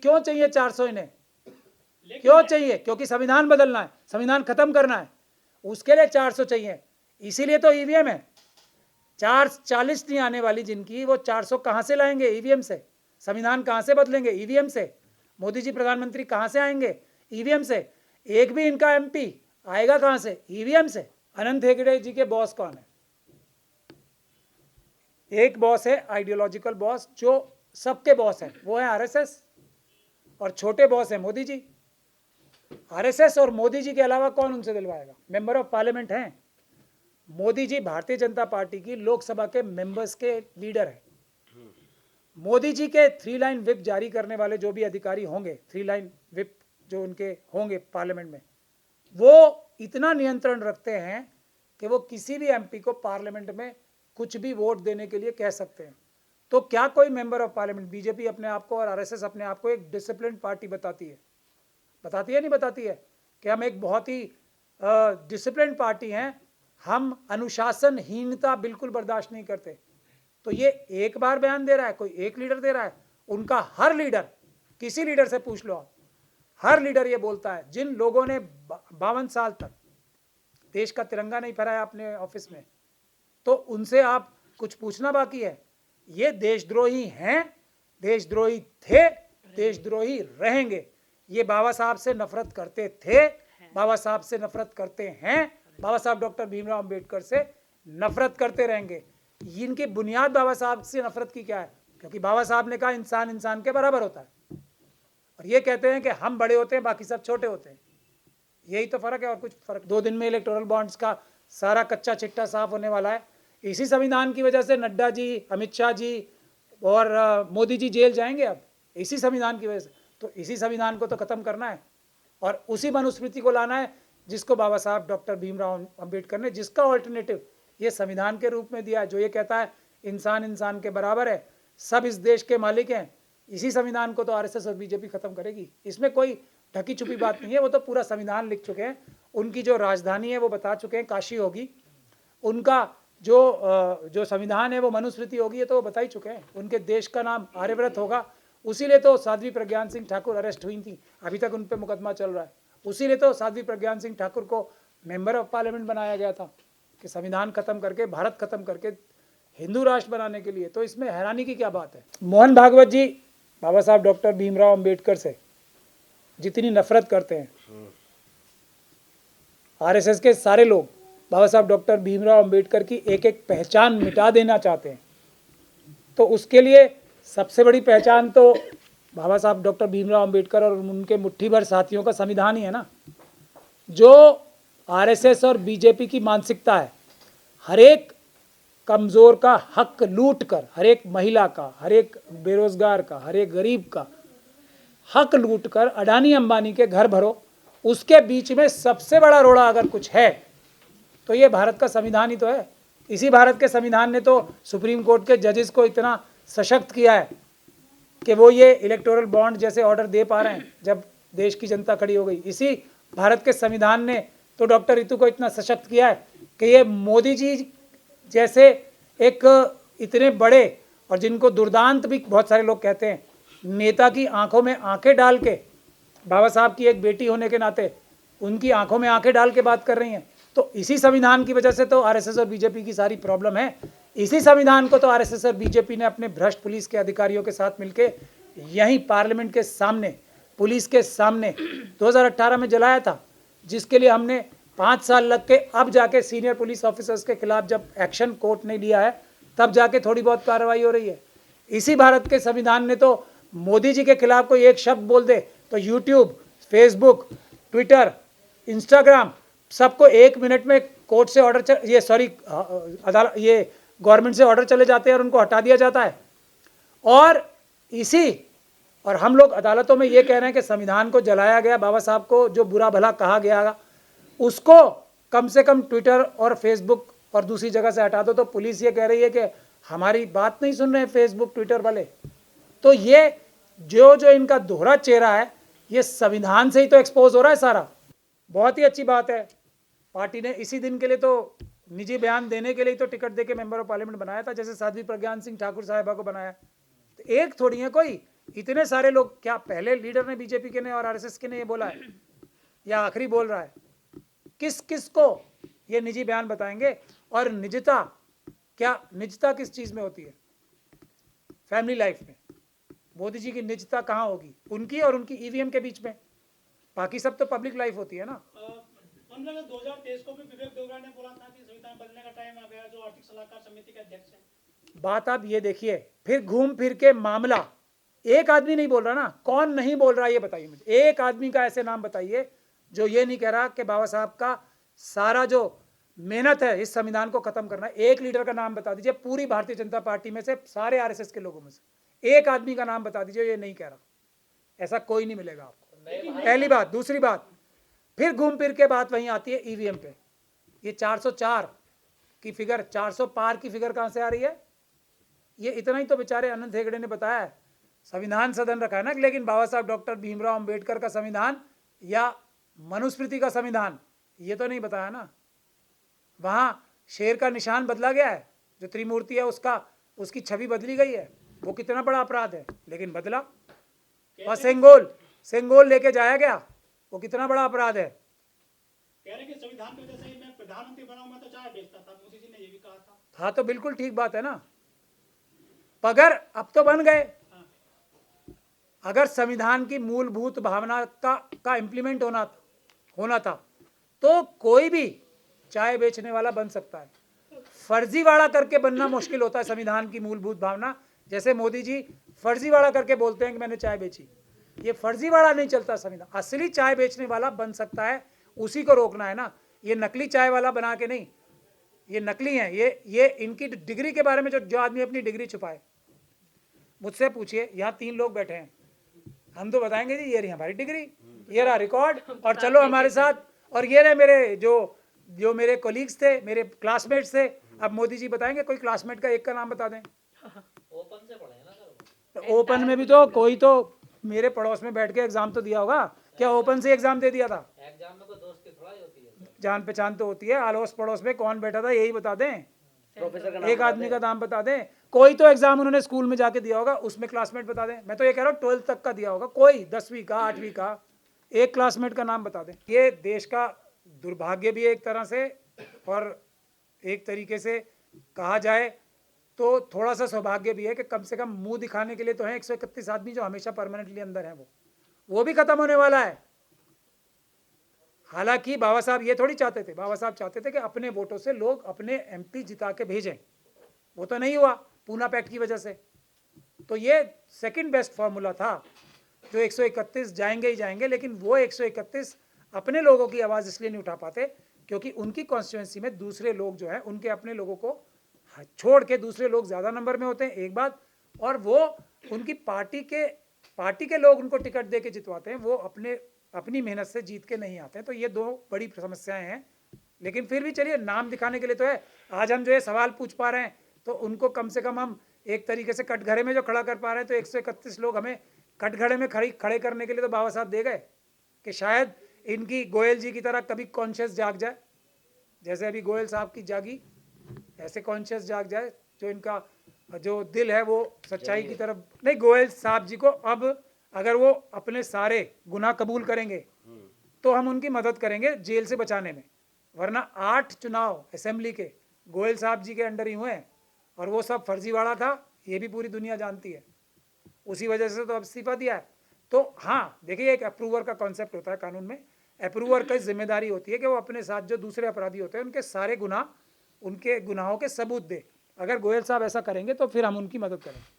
क्यों चाहिए 400 इन्हें? क्यों चाहिए? क्योंकि संविधान बदलना है, संविधान खत्म करना है, उसके लिए 400 चाहिए। इसीलिए तो ईवीएम है। 440 नहीं आने वाली जिनकी, वो 400 कहां से लाएंगे? ईवीएम से। संविधान कहां से बदलेंगे? ईवीएम से। मोदी जी प्रधानमंत्री कहां से आएंगे? ईवीएम से। एक भी इनका एमपी आएगा कहां से? ईवीएम से। अनंत हेगड़े जी के बॉस कौन है? एक बॉस है आइडियोलॉजिकल बॉस, जो सबके बॉस है, वो है आरएसएस, और छोटे बॉस है मोदी जी। आरएसएस और मोदी जी के अलावा कौन उनसे दिलवाएगा? मेंबर ऑफ पार्लियामेंट हैं। मोदी जी भारतीय जनता पार्टी की लोकसभा के मेंबर्स के लीडर है। मोदी जी के 3 लाइन विप जारी करने वाले जो भी अधिकारी होंगे, 3 लाइन विप जो उनके होंगे पार्लियामेंट में, वो इतना नियंत्रण रखते हैं कि वो किसी भी एमपी को पार्लियामेंट में कुछ भी वोट देने के लिए कह सकते हैं। तो क्या कोई मेंबर ऑफ पार्लियामेंट, बीजेपी अपने आप को और आरएसएस अपने आप को एक डिसिप्लिन पार्टी बताती है? बताती है नहीं बताती है कि हम एक बहुत ही डिसिप्लिन पार्टी हैं, हम अनुशासनहीनता बिल्कुल बर्दाश्त नहीं करते। तो ये एक बार बयान दे रहा है, कोई एक लीडर दे रहा है? उनका हर लीडर, किसी लीडर से पूछ लो आप, हर लीडर ये बोलता है। जिन लोगों ने 52 साल तक देश का तिरंगा नहीं फहराया अपने ऑफिस में, तो उनसे आप कुछ पूछना बाकी है? ये देशद्रोही हैं, देशद्रोही थे, देशद्रोही रहेंगे। ये बाबा साहब से नफरत करते थे, बाबा साहब से नफरत करते हैं, बाबा साहब डॉक्टर भीमराव अंबेडकर से नफरत करते रहेंगे। इनकी बुनियाद बाबा साहब से नफरत की क्या है? क्योंकि बाबा साहब ने कहा इंसान इंसान के बराबर होता है, और ये कहते हैं कि हम बड़े होते हैं, बाकी सब छोटे होते हैं। यही तो फर्क है, और कुछ फर्क। 2 दिन में इलेक्टोरल बॉन्ड्स का सारा कच्चा चिट्टा साफ होने वाला है। इसी संविधान की वजह से नड्डा जी, अमित शाह जी और मोदी जी जेल जाएंगे अब, इसी संविधान की वजह से। तो इसी संविधान को तो खत्म करना है, और उसी मनुस्मृति को लाना है जिसको बाबा साहब डॉक्टर भीमराव अंबेडकर ने, जिसका ऑल्टरनेटिव ये संविधान के रूप में दिया है, जो ये कहता है इंसान इंसान के बराबर है, सब इस देश के मालिक हैं। इसी संविधान को तो आरएसएस और बीजेपी खत्म करेगी। इसमें कोई ढकी छुपी बात नहीं है। वो तो पूरा संविधान लिख चुके हैं, उनकी जो राजधानी है वो बता चुके हैं, काशी होगी। उनका जो संविधान है वो मनुस्मृति होगी, ये तो वो बता ही चुके हैं। उनके देश का नाम आर्यव्रत होगा। उसीलिए तो साध्वी प्रज्ञान सिंह ठाकुर अरेस्ट हुई थी, अभी तक उन पर मुकदमा चल रहा है। उसीलिए तो साध्वी प्रज्ञान सिंह ठाकुर को मेंबर ऑफ पार्लियामेंट बनाया गया था, कि संविधान खत्म करके, भारत खत्म करके हिंदू राष्ट्र बनाने के लिए। तो इसमें हैरानी की क्या बात है? मोहन भागवत जी बाबा साहब डॉक्टर भीमराव अंबेडकर से जितनी नफरत करते हैं, आरएसएस के सारे लोग बाबा साहब डॉक्टर भीमराव अंबेडकर की एक एक पहचान मिटा देना चाहते हैं। तो उसके लिए सबसे बड़ी पहचान तो बाबा साहब डॉक्टर भीमराव अंबेडकर और उनके मुट्ठी भर साथियों का संविधान ही है ना। जो आरएसएस और बीजेपी की मानसिकता है, हर एक कमज़ोर का हक लूट कर, हर एक महिला का, हर एक बेरोजगार का, हर एक गरीब का हक लूट कर अडानी अंबानी के घर भरो, उसके बीच में सबसे बड़ा रोड़ा अगर कुछ है तो ये भारत का संविधान ही तो है। इसी भारत के संविधान ने तो सुप्रीम कोर्ट के जजेस को इतना सशक्त किया है कि वो ये इलेक्टोरल बॉन्ड जैसे ऑर्डर दे पा रहे हैं जब देश की जनता खड़ी हो गई। इसी भारत के संविधान ने तो डॉक्टर रितु को इतना सशक्त किया है कि ये मोदी जी जैसे एक इतने बड़े, और जिनको दुर्दांत भी बहुत सारे लोग कहते हैं, नेता की आंखों में आंखें डाल के, बाबा साहब की एक बेटी होने के नाते उनकी आंखों में आंखें डाल के बात कर रही हैं। तो इसी संविधान की वजह से तो आरएसएस और बीजेपी की सारी प्रॉब्लम है। इसी संविधान को तो आरएसएस और बीजेपी ने अपने भ्रष्ट पुलिस के अधिकारियों के साथ मिलके यहीं पार्लियामेंट के सामने, पुलिस के सामने 2018 में जलाया था, जिसके लिए हमने 5 साल लग के अब जाके सीनियर पुलिस ऑफिसर्स के खिलाफ जब एक्शन कोर्ट ने लिया है, तब जाके थोड़ी बहुत कार्रवाई हो रही है। इसी भारत के संविधान ने तो मोदी जी के खिलाफ कोई एक शब्द बोल दे तो यूट्यूब, फेसबुक, ट्विटर, इंस्टाग्राम सबको 1 मिनट में कोर्ट से ऑर्डर अदालत, ये गवर्नमेंट से ऑर्डर चले जाते हैं और उनको हटा दिया जाता है। और हम लोग अदालतों में ये कह रहे हैं कि संविधान को जलाया गया, बाबा साहब को जो बुरा भला कहा गया उसको कम से कम ट्विटर और फेसबुक और दूसरी जगह से हटा दो। तो पुलिस ये कह रही है कि हमारी बात नहीं सुन रहे हैं फेसबुक ट्विटर वाले। तो ये जो इनका दोहरा चेहरा है, ये संविधान से ही तो एक्सपोज हो रहा है सारा। बहुत ही अच्छी बात है, पार्टी ने इसी दिन के लिए तो निजी बयान देने के लिए तो टिकट देके मेंबर ऑफ पार्लियामेंट बनाया था, जैसे साध्वी प्रज्ञान सिंह ठाकुर साहिबा को बनाया। तो एक थोड़ी है कोई, इतने सारे लोग, क्या पहले लीडर ने बीजेपी के ने और आरएसएस के ने ये बोला है या आखिरी बोल रहा है? किस किस को ये निजी बयान बताएंगे? और निजता, क्या निजता किस चीज में होती है? फैमिली लाइफ में। मोदी जी की निजता कहाँ होगी? उनकी और उनकी ईवीएम के बीच में। बाकी सब तो पब्लिक लाइफ होती है ना। 2023 को भी विवेक देवरा ने बोला था कि संविधान बदलने का टाइम आ गया, जो आर्थिक सलाहकार समिति के अध्यक्ष हैं। बात आप ये देखिए, फिर घूम फिर के मामला एक आदमी नहीं बोल रहा ना। कौन नहीं बोल रहा ये बताइए मुझे, एक आदमी का ऐसे नाम बताइए जो ये नहीं कह रहा कि बाबा साहब का सारा जो मेहनत है इस संविधान को खत्म करना। एक लीडर का नाम बता दीजिए पूरी भारतीय जनता पार्टी में से, सारे आरएसएस के लोगों में से एक आदमी का नाम बता दीजिए ये नहीं कह रहा। ऐसा कोई नहीं मिलेगा आपको। पहली बात। दूसरी बात, फिर घूम फिर के बात वहीं आती है ईवीएम पे। ये 404 की फिगर, 400 पार की फिगर कहां से आ रही है? ये इतना ही तो बेचारे अनंत हेगड़े ने बताया है। संविधान सदन रखा है ना, लेकिन बाबा साहब डॉक्टर भीमराव अंबेडकर का संविधान या मनुस्मृति का संविधान, ये तो नहीं बताया ना। वहां शेर का निशान बदला गया है, जो त्रिमूर्ति है उसका, उसकी छवि बदली गई है। वो कितना बड़ा अपराध है, लेकिन बदला। और सेंगोल लेके जाया गया, वो कितना बड़ा अपराध है। कह रहे हैं कि संविधान की वजह से मैं प्रधानमंत्री बना हूं, मैं तो चाय बेचता था, मोदी जी ने ये भी कहा था। हाँ तो बिल्कुल ठीक बात है ना। पगर अब तो बन गए। अगर संविधान की मूलभूत भावना का इम्प्लीमेंट होना था तो कोई भी चाय बेचने वाला बन सकता है। फर्जीवाड़ा करके बनना मुश्किल होता है संविधान की मूलभूत भावना। जैसे मोदी जी फर्जीवाड़ा करके बोलते हैं कि मैंने चाय बेची, ये फर्जीवाड़ा नहीं चलता संविधान। असली चाय बेचने वाला बन सकता है, उसी को रोकना है ना। ये नकली चाय वाला बना के नहीं, ये नकली है। ये इनकी डिग्री के बारे में जो आदमी अपनी डिग्री छुपाए, मुझसे पूछिए। यहाँ 3 लोग बैठे हैं, हम तो बताएंगे जी ये रही हमारी डिग्री, ये रहा रिकॉर्ड, और चलो हमारे साथ। और ये रहे मेरे जो मेरे कोलीग्स थे, मेरे क्लासमेट्स थे। अब मोदी जी बताएंगे कोई क्लासमेट का एक का नाम बता दें। ओपन से पढ़े ना सर। तो ओपन में भी तो कोई तो मेरे पड़ोस में बैठ के एग्जाम तो दिया होगा। क्या ओपन से एग्जाम दे दिया था? एग्जाम में कोई दोस्ती थोड़ा ही होती है। जान पहचान तो होती है। अड़ोस पड़ोस में कौन बैठा था यही बता दें। एक आदमी का नाम बता दें। कोई तो एग्जाम उन्होंने स्कूल में जाके दिया होगा, उसमें क्लासमेट बता दें। मैं तो ये कह रहा हूँ 12th तक का दिया होगा कोई, 10वीं का, 8वीं का, एक क्लासमेट का नाम बता दें। ये देश का दुर्भाग्य भी है एक तरह से, और एक तरीके से कहा जाए तो थोड़ा सा सौभाग्य भी है कि कम से कम मुंह दिखाने के लिए तो है 131 आदमी जो हमेशा परमानेंटली अंदर है, वो भी खत्म होने वाला है। हालांकि बाबा साहब ये थोड़ी चाहते थे, बाबा साहब चाहते थे कि अपने वोटों से लोग अपने एमपी जिता के भेजें। वो तो नहीं हुआ पूना पैक्ट की वजह से। तो ये सेकंड बेस्ट फॉर्मूला था, जो 131 जाएंगे ही जाएंगे। लेकिन वो 131 अपने लोगों की आवाज़ इसलिए नहीं उठा पाते क्योंकि उनकी कॉन्स्टिट्यूंसी में दूसरे लोग जो हैं, उनके अपने लोगों को छोड़ के दूसरे लोग ज़्यादा नंबर में होते हैं, एक बात। और वो उनकी पार्टी के लोग उनको टिकट दे के जितवाते हैं, वो अपनी मेहनत से जीत के नहीं आते हैं। तो ये 2 बड़ी समस्याएं हैं। लेकिन फिर भी चलिए, नाम दिखाने के लिए तो है। आज हम जो ये सवाल पूछ पा रहे हैं तो उनको कम से कम हम एक तरीके से कटघरे में जो खड़ा कर पा रहे हैं, तो 131 लोग हमें कटघरे में खड़े करने के लिए तो बाबा साहब दे गए कि शायद इनकी गोयल जी की तरह कभी कॉन्शियस जाग जाए। जैसे अभी गोयल साहब की जागी, ऐसे कॉन्शियस जाग जाए, जो इनका जो दिल है वो सच्चाई की तरफ। नहीं, गोयल साहब जी को अब अगर वो अपने सारे गुनाह कबूल करेंगे तो हम उनकी मदद करेंगे जेल से बचाने में। वरना 8 चुनाव असेंबली के गोयल साहब जी के अंडर ही हुए हैं, और वो सब फर्जीवाड़ा था, ये भी पूरी दुनिया जानती है। उसी वजह से तो अब इस्तीफा दिया है। तो हाँ देखिए, एक अप्रूवर का कॉन्सेप्ट होता है कानून में। अप्रूवर की जिम्मेदारी होती है कि वो अपने साथ जो दूसरे अपराधी होते हैं उनके सारे गुनाह, उनके गुनाहों के सबूत दे। अगर गोयल साहब ऐसा करेंगे तो फिर हम उनकी मदद करेंगे।